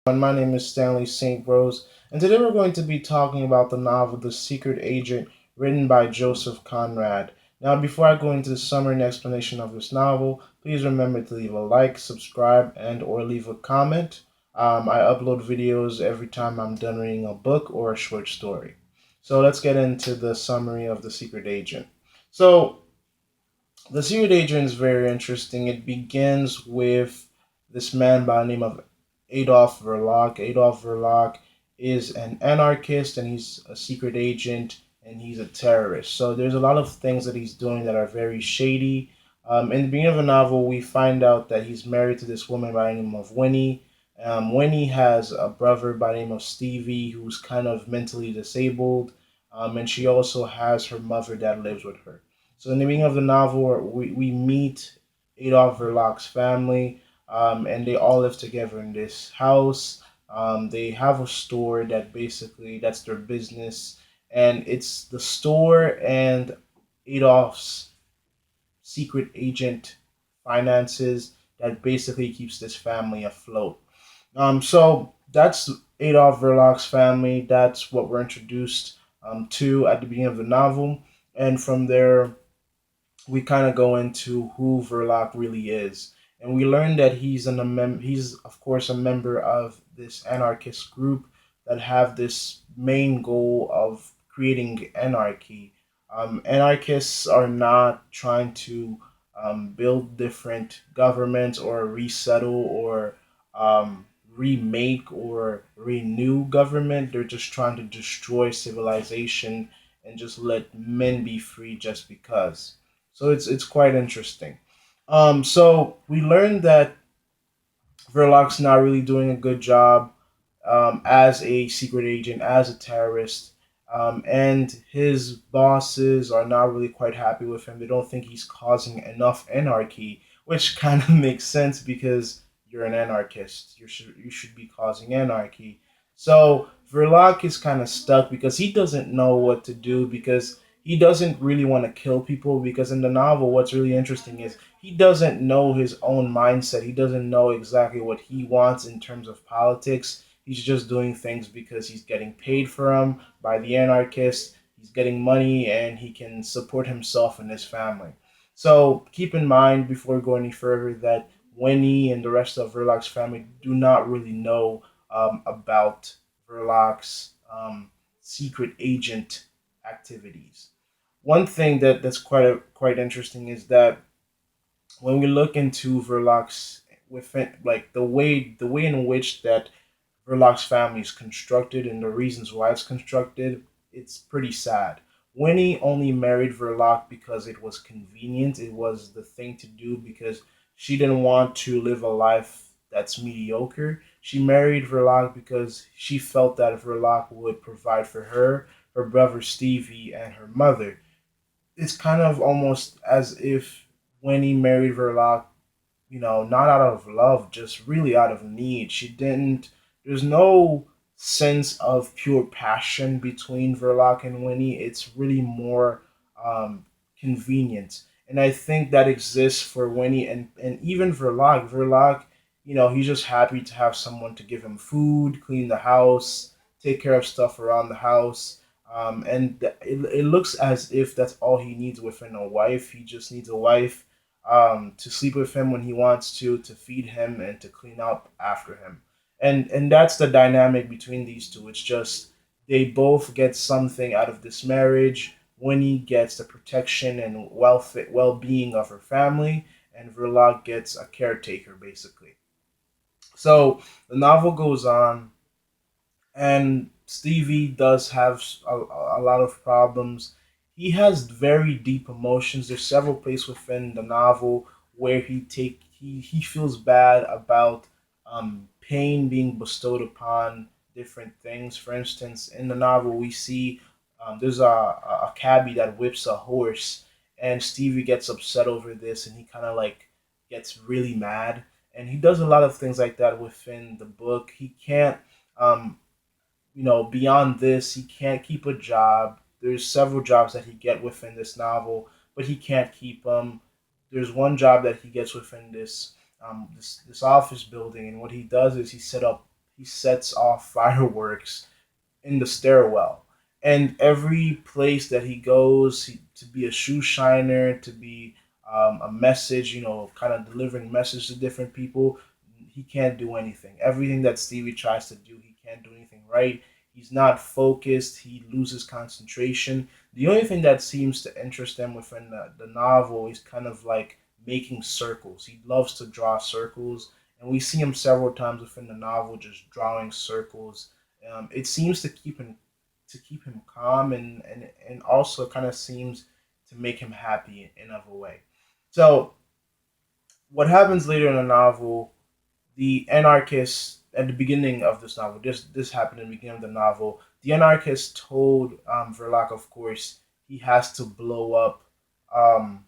My name is Stanley St. Rose, and today we're going to be talking about the novel The Secret Agent, written by Joseph Conrad. Now, before I go into the summary and explanation of this novel, please remember to leave a like, subscribe, and/or leave a comment. I upload videos every time I'm done reading a book or a short story. So let's get into the summary of The Secret Agent. So, The Secret Agent is very interesting. It begins with this man by the name of Adolf Verloc. Adolf Verloc is an anarchist and he's a secret agent and he's a terrorist. So there's a lot of things that he's doing that are very shady. In the beginning of the novel, we find out that he's married to this woman by the name of Winnie. Winnie has a brother by the name of Stevie who's kind of mentally disabled, and she also has her mother that lives with her. So in the beginning of the novel, we meet Adolf Verloc's family, and they all live together in this house. They have a store that basically that's their business, and it's the store and Adolf's secret agent finances that basically keeps this family afloat. So that's Adolf Verloc's family. That's what we're introduced to at the beginning of the novel, and from there we kind of go into who Verloc really is, and we learn that he's of course a member of this anarchist group that have this main goal of creating anarchy. Anarchists are not trying to build different governments or resettle or remake or renew government. They're just trying to destroy civilization and just let men be free just because. So it's quite interesting. So we learned that Verloc's not really doing a good job as a secret agent, as a terrorist, and his bosses are not really quite happy with him. They don't think he's causing enough anarchy, which kind of makes sense because you're an anarchist. You should be causing anarchy. So Verloc is kind of stuck because he doesn't know what to do because he doesn't really want to kill people because in the novel what's really interesting is he doesn't know his own mindset. He doesn't know exactly what he wants in terms of politics. He's just doing things because he's getting paid for them by the anarchist. He's getting money and he can support himself and his family. So keep in mind before we go any further that Winnie and the rest of Verloc's family do not really know about Verloc's secret agent activities. One thing that's quite interesting is that when we look into Verloc's within like the way in which that Verloc's family is constructed and the reasons why it's constructed, it's pretty sad. Winnie only married Verloc because it was convenient. It was the thing to do because she didn't want to live a life that's mediocre. She married Verloc because she felt that Verloc would provide for her, her brother Stevie, and her mother. It's kind of almost as if Winnie married Verloc, not out of love, just really out of need. There's no sense of pure passion between Verloc and Winnie. It's really more um, convenient. And I think that exists for Winnie and even Verloc. Verloc, he's just happy to have someone to give him food, clean the house, take care of stuff around the house. And it looks as if that's all he needs within a wife. He just needs a wife to sleep with him when he wants to feed him, and to clean up after him. And that's the dynamic between these two. It's just they both get something out of this marriage. Winnie gets the protection and well being of her family, and Verloc gets a caretaker basically. So the novel goes on, and Stevie does have a lot of problems. He has very deep emotions. There's several places within the novel where he feels bad about pain being bestowed upon different things. For instance, in the novel we see there's a cabbie that whips a horse, and Stevie gets upset over this, and he kind of like gets really mad. And he does a lot of things like that within the book. He can't um, beyond this, he can't keep a job. There's several jobs that he get within this novel, but he can't keep them. There's one job that he gets within this office building, and what he does is he set up he sets off fireworks in the stairwell. And every place that he goes, to be a shoe shiner, to be a message, kind of delivering message to different people, he can't do anything. Everything that Stevie tries to do, he can't do anything right. He's not focused. He loses concentration. The only thing that seems to interest him within the novel is kind of like making circles. He loves to draw circles, and we see him several times within the novel just drawing circles. It seems to keep him calm, and also kind of seems to make him happy in of a way. So what happens later in the novel, the anarchists at the beginning of this novel, this happened in the beginning of the novel. The anarchist told Verlac, of course, he has to blow up um,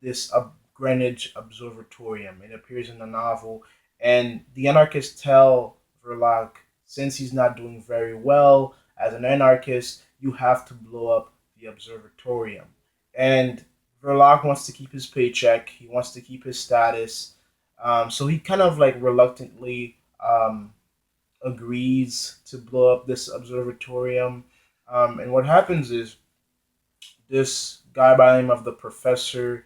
this Greenwich Observatorium. It appears in the novel, and the anarchists tell Verlac, since he's not doing very well as an anarchist, you have to blow up the observatorium. And Verlac wants to keep his paycheck. He wants to keep his status. So he kind of like reluctantly agrees to blow up this observatorium. And what happens is this guy by the name of the professor.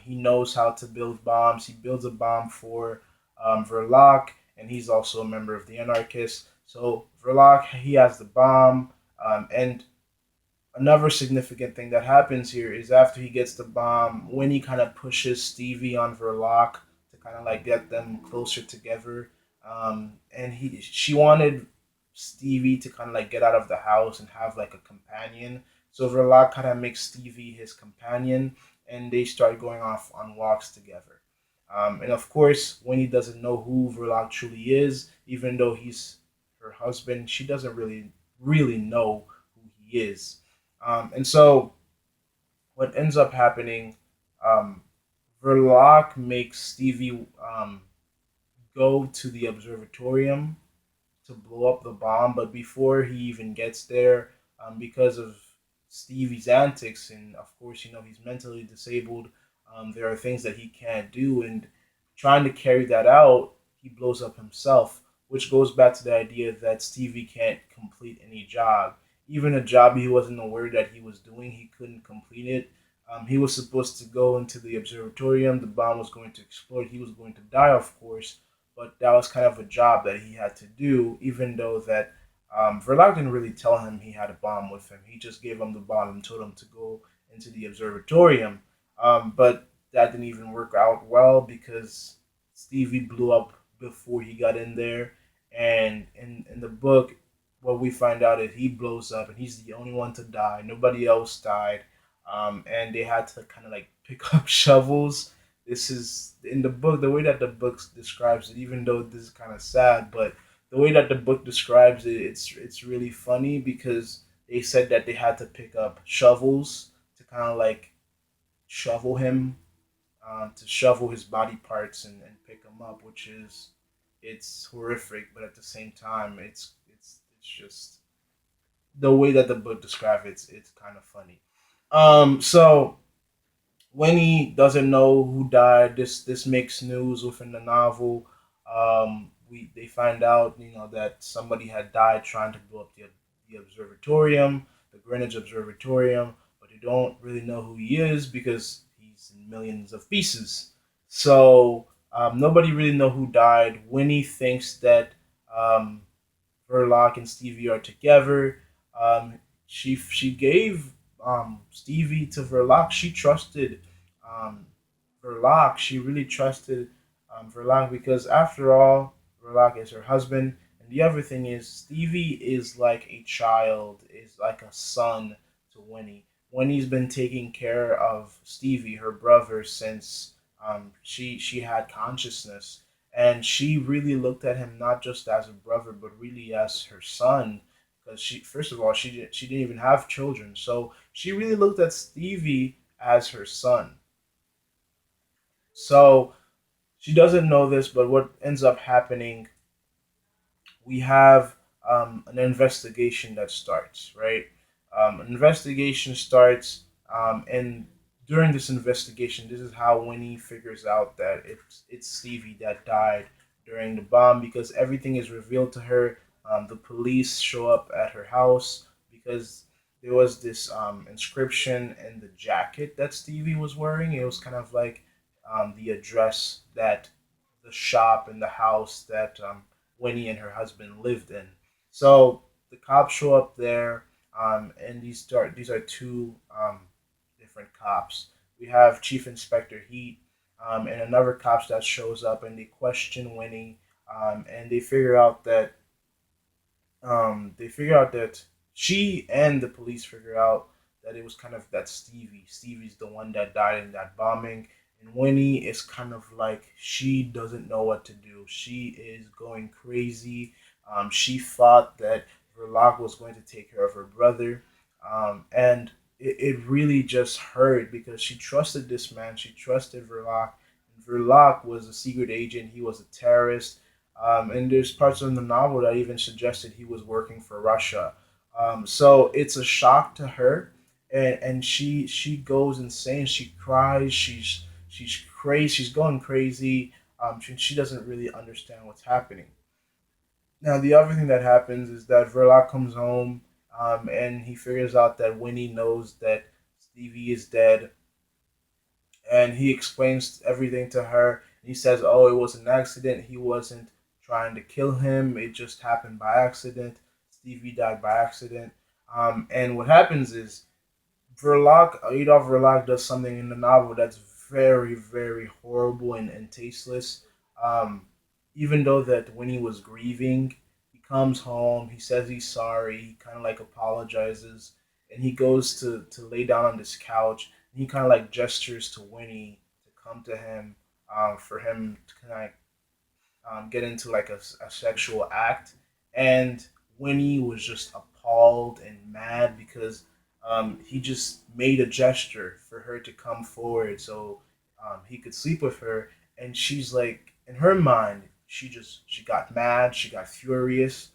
He knows how to build bombs. He builds a bomb for Verloc, and he's also a member of the anarchists. So Verloc, he has the bomb, and another significant thing that happens here is after he gets the bomb, Winnie kind of pushes Stevie on Verloc to kind of like get them closer together. And she wanted Stevie to kind of like get out of the house and have like a companion. So Verloc kind of makes Stevie his companion, and they start going off on walks together. And of course, Winnie doesn't know who Verloc truly is, even though he's her husband. She doesn't really know who he is. And so what ends up happening, um, Verloc makes Stevie go to the observatorium to blow up the bomb, but before he even gets there, because of Stevie's antics, and of course, he's mentally disabled. There are things that he can't do, and trying to carry that out, he blows up himself, which goes back to the idea that Stevie can't complete any job. Even a job he wasn't aware that he was doing, he couldn't complete it. He was supposed to go into the observatorium. The bomb was going to explode. He was going to die, of course, but that was kind of a job that he had to do, even though that Verlag didn't really tell him he had a bomb with him. He just gave him the bomb and told him to go into the observatorium. But that didn't even work out well because Stevie blew up before he got in there. And in the book, what we find out is he blows up and he's the only one to die. Nobody else died. And they had to kind of like pick up shovels. This is in the book, the way that the book describes it, even though this is kind of sad, but the way that the book describes it, it's really funny because they said that they had to pick up shovels to kind of like shovel him, to shovel his body parts and pick him up, which is it's horrific, but at the same time, it's just the way that the book describes it, it's kind of funny. So when he doesn't know who died, this makes news within the novel. We They find out, that somebody had died trying to blow up the observatorium, the Greenwich Observatorium, but they don't really know who he is because he's in millions of pieces. So nobody really know who died. Winnie thinks that um, Verloc and Stevie are together. She gave Stevie to Verloc. She trusted um, Verloc. She really trusted Verloc because, after all, Verloc is her husband. And the other thing is, Stevie is like a child, is like a son to Winnie. Winnie's been taking care of Stevie, her brother, since she had consciousness, and she really looked at him not just as a brother, but really as her son. Because she, first of all, she didn't even have children, so she really looked at Stevie as her son. So she doesn't know this, but what ends up happening, we have an investigation that starts, right? An investigation starts, and during this investigation, this is how Winnie figures out that it's Stevie that died during the bomb because everything is revealed to her. The police show up at her house because there was this inscription in the jacket that Stevie was wearing. It was kind of like the address that the shop and the house that Winnie and her husband lived in. So the cops show up there, and these are two different cops. We have Chief Inspector Heat and another cops that shows up, and they question Winnie, and they figure out that she and the police figure out that it was kind of that Stevie's the one that died in that bombing, and Winnie is kind of like she doesn't know what to do. She is going crazy. She thought that Verloc was going to take care of her brother, and it really just hurt because she trusted this man. She trusted Verloc. Verloc was a secret agent. He was a terrorist, and there's parts in the novel that even suggested he was working for Russia. So it's a shock to her, and she goes insane. She cries. She's crazy. She's going crazy. She doesn't really understand what's happening. Now the other thing that happens is that Verloc comes home, and he figures out that Winnie knows that Stevie is dead, and he explains everything to her. He says, "Oh, it was an accident. He wasn't trying to kill him. It just happened by accident. Stevie died by accident." And what happens is Adolf Verloc does something in the novel that's very, very horrible and tasteless. Um, Even though that when he was grieving, he comes home, he says he's sorry, he kind of like apologizes, and he goes to lay down on this couch, and he kind of like gestures to Winnie to come to him, for him to kind of get into like a sexual act. And Winnie was just appalled and mad because he just made a gesture for her to come forward so he could sleep with her. And she's like, in her mind, she got mad, she got furious.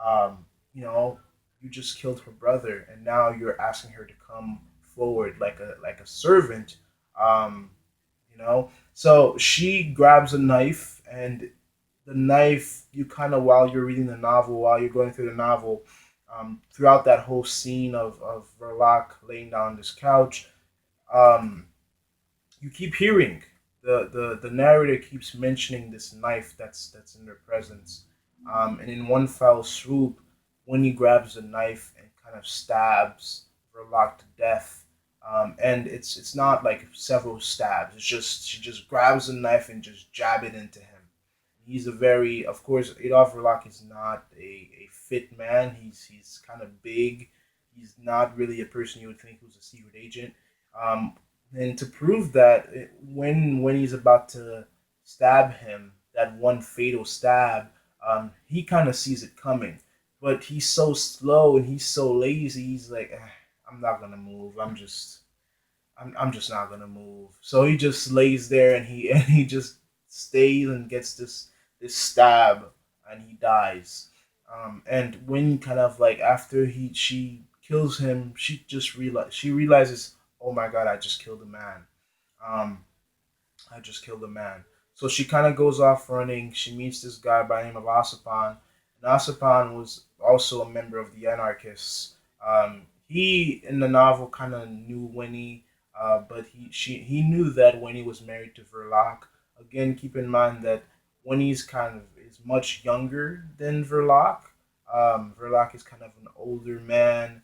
Um, you know, you just killed her brother, and now you're asking her to come forward like a servant. Um, so she grabs a knife, and the knife, you kind of, while you're reading the novel, while you're going through the novel, throughout that whole scene of Verloc laying down on this couch, um, you keep hearing the narrator keeps mentioning this knife that's in their presence, and in one fell swoop, when he grabs the knife and kind of stabs Verloc to death, and it's not like several stabs. It's just she just grabs the knife and just jab it into him. He's a very, of course, Adolf Verloc is not a fit man. He's kind of big. He's not really a person you would think who's a secret agent. Um, and to prove that, when he's about to stab him, that one fatal stab, he kind of sees it coming, but he's so slow and he's so lazy. He's like, I'm not gonna move. I'm just not gonna move. So he just lays there and he and he just stays and gets this stab, and he dies. And when kind of like after he she kills him, she realizes, oh my god, Um, I just killed a man. So she kind of goes off running. She meets this guy by the name of Asapan. And Asapan was also a member of the anarchists. He, in the novel, kind of knew Winnie, but he knew that Winnie was married to Verloc. Again, keep in mind that Winnie's kind of is much younger than Verloc. Verloc is kind of an older man,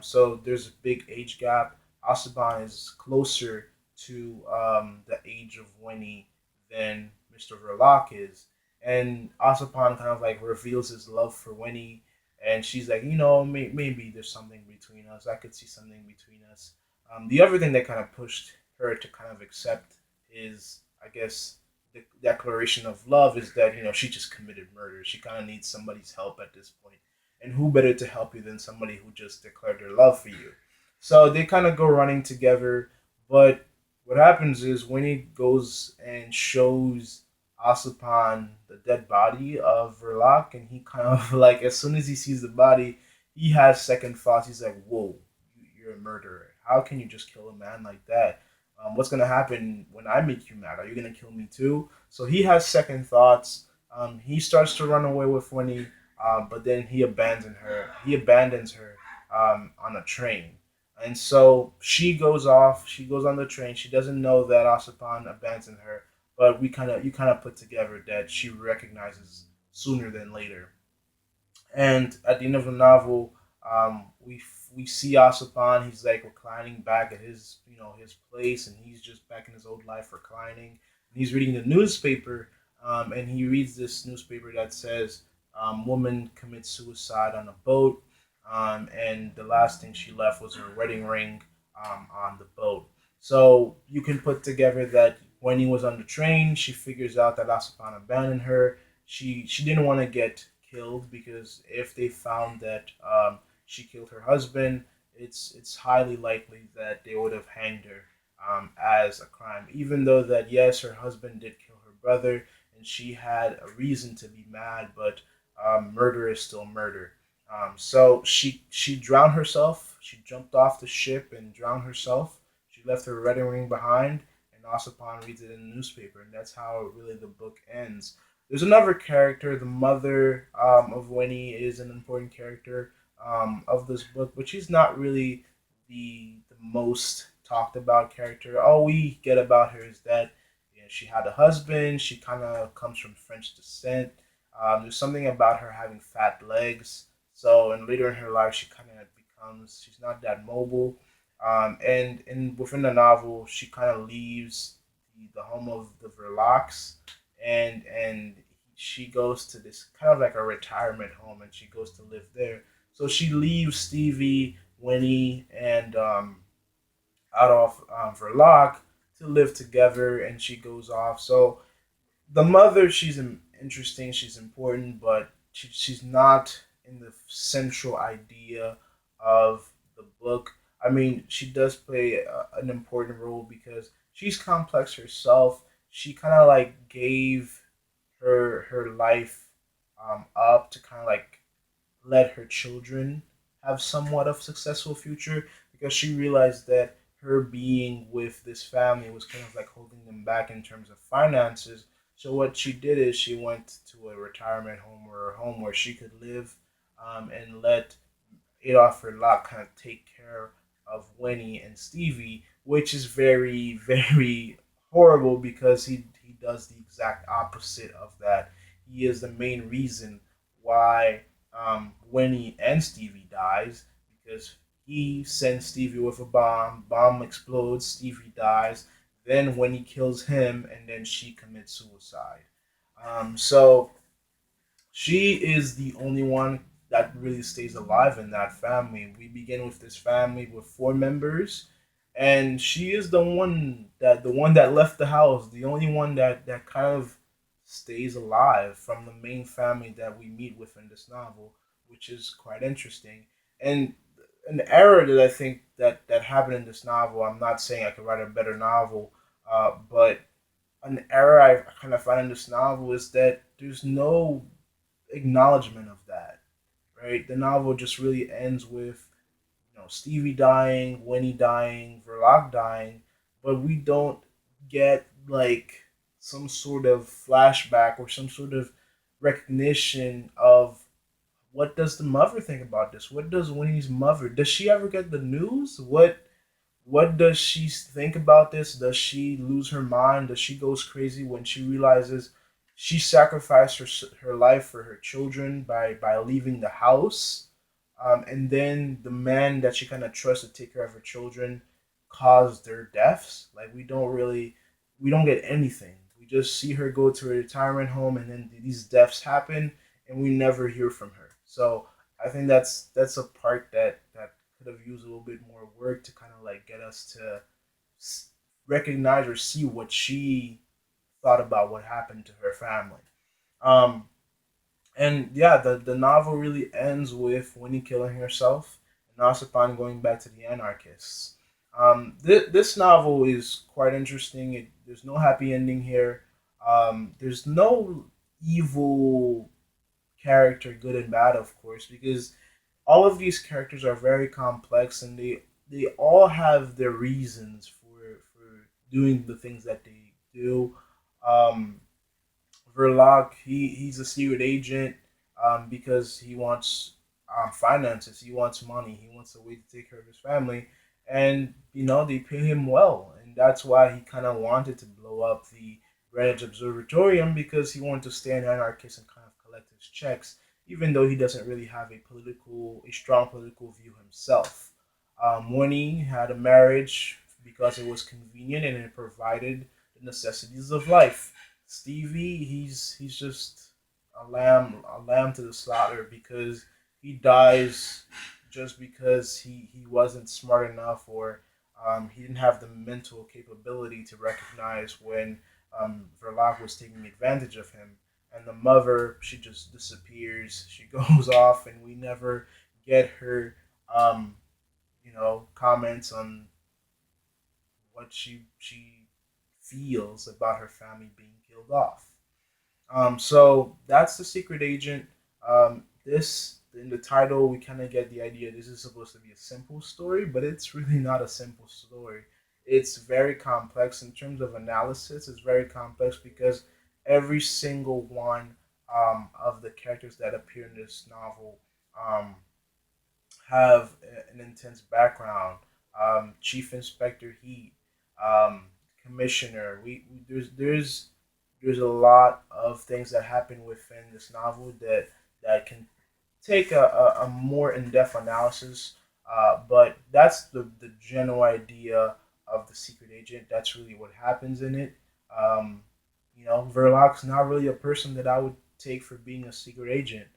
so there's a big age gap. Asaban is closer to the age of Winnie than Mr. Verloc is. And Asapan kind of like reveals his love for Winnie, and she's like, maybe there's something between us. I could see something between us. The other thing that kind of pushed her to kind of accept his, I guess, the declaration of love is that she just committed murder. She kind of needs somebody's help at this point, and who better to help you than somebody who just declared their love for you? So they kind of go running together, but what happens is Winnie goes and shows Asapan the dead body of Verloc, and he kind of like, as soon as he sees the body, he has second thoughts. He's like, "Whoa, you're a murderer. How can you just kill a man like that? What's gonna happen when I make you mad? Are you gonna kill me too?" So he has second thoughts. He starts to run away with Winnie, but then he abandons her. He abandons her on a train, and so she goes off. She goes on the train. She doesn't know that Osapan abandoned her, but we kind of you kind of put together that she recognizes sooner than later. And at the end of the novel, we see Asapan. He's like reclining back at his his place, and he's just back in his old life reclining. And he's reading the newspaper, and he reads this newspaper that says, "Woman commits suicide on a boat," and the last thing she left was her wedding ring on the boat. So you can put together that when he was on the train, she figures out that Asapan abandoned her. She didn't want to get killed because if they found that she killed her husband, it's highly likely that they would have hanged her as a crime. Even though that yes, her husband did kill her brother, and she had a reason to be mad, but murder is still murder. So she drowned herself. She jumped off the ship and drowned herself. She left her wedding ring behind, and Osapan reads it in the newspaper, and that's how really the book ends. There's another character, the mother of Winnie is an important character of this book, but she's not really the most talked about character. All we get about her is that she had a husband. She kind of comes from French descent. There's something about her having fat legs. So, and later in her life, she kind of becomes she's not that mobile. And within the novel, she kind of leaves the home of the Verlocks, and she goes to this kind of like a retirement home, and she goes to live there. So she leaves Stevie, Winnie, and Adolf Verloc to live together, and she goes off. So the mother, she's interesting, she's important, but she's not in the central idea of the book. I mean, she does play an important role because she's complex herself. She kind of like gave her life up to kind of like let her children have somewhat of successful future because she realized that her being with this family was kind of like holding them back in terms of finances. So what she did is she went to a retirement home or a home where she could live and let Adolf Verloc kind of take care of Winnie and Stevie, which is very, very horrible because he does the exact opposite of that. He is the main reason why Winnie and Stevie dies because he sends Stevie with a bomb. Bomb explodes. Stevie dies. Then Winnie kills him, and then she commits suicide. So she is the only one that really stays alive in that family. We begin with this family with four members, and she is the one that left the house, the only one that kind of stays alive from the main family that we meet with in this novel, which is quite interesting. And an error that I think that happened in this novel. I'm not saying I could write a better novel, but an error I kind of find in this novel is that there's no acknowledgement of that, right? The novel just really ends with Stevie dying, Winnie dying, Verloc dying, but we don't get like some sort of flashback or some sort of recognition of what does the mother think about this? What does Winnie's mother? Does she ever get the news? What does she think about this? Does she lose her mind? Does she goes crazy when she realizes she sacrificed her life for her children by leaving the house? And then the man that she kind of trusts to take care of her children caused their deaths. Like we don't get anything. We just see her go to a retirement home, and then these deaths happen, and we never hear from her. So I think that's a part that could have used a little bit more work to kind of like get us to recognize or see what she thought about what happened to her family. Um, and yeah, the novel really ends with Winnie killing herself and Ossipon going back to the anarchists. This novel is quite interesting. There's no happy ending here. There's no evil character, good and bad, of course, because all of these characters are very complex and they all have their reasons for doing the things that they do. Um, Verloc, he's a secret agent because he wants finances, he wants money, he wants a way to take care of his family, and they pay him well, and that's why he kind of wanted to blow up the Greenwich Observatorium because he wanted to stay an anarchist and kind of collect his checks, even though he doesn't really have a strong political view himself. Winnie had a marriage because it was convenient and it provided the necessities of life. Stevie, he's just a lamb to the slaughter because he dies just because he wasn't smart enough or he didn't have the mental capability to recognize when Verloc was taking advantage of him. And the mother, she just disappears. She goes off, and we never get her, um, comments on what she feels about her family being killed off. So that's the secret agent. This in the title we kind of get the idea this is supposed to be a simple story, but it's really not a simple story. It's very complex in terms of analysis. It's very complex because every single one of the characters that appear in this novel um, have an intense background. Chief Inspector Heat, um, Commissioner. There's a lot of things that happen within this novel that can take a more in-depth analysis. But that's the general idea of the secret agent. That's really what happens in it. Um, Verloc's not really a person that I would take for being a secret agent.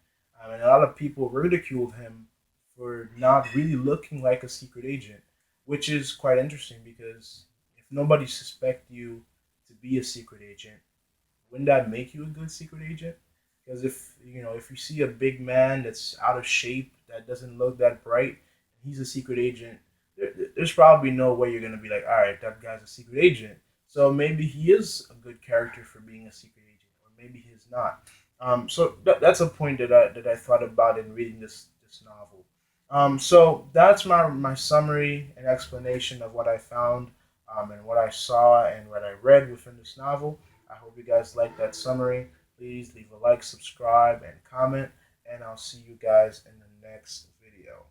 I mean, a lot of people ridiculed him for not really looking like a secret agent, which is quite interesting because if nobody suspect you to be a secret agent, wouldn't that make you a good secret agent? Because if you see a big man that's out of shape, that doesn't look that bright, he's a secret agent. There's probably no way you're gonna be like, all right, that guy's a secret agent. So maybe he is a good character for being a secret agent, or maybe he's not. So that's a point that I thought about in reading this novel. So that's my summary and explanation of what I found and what I saw and what I read within this novel. I hope you guys like that summary. Please leave a like, subscribe, and comment, and I'll see you guys in the next video.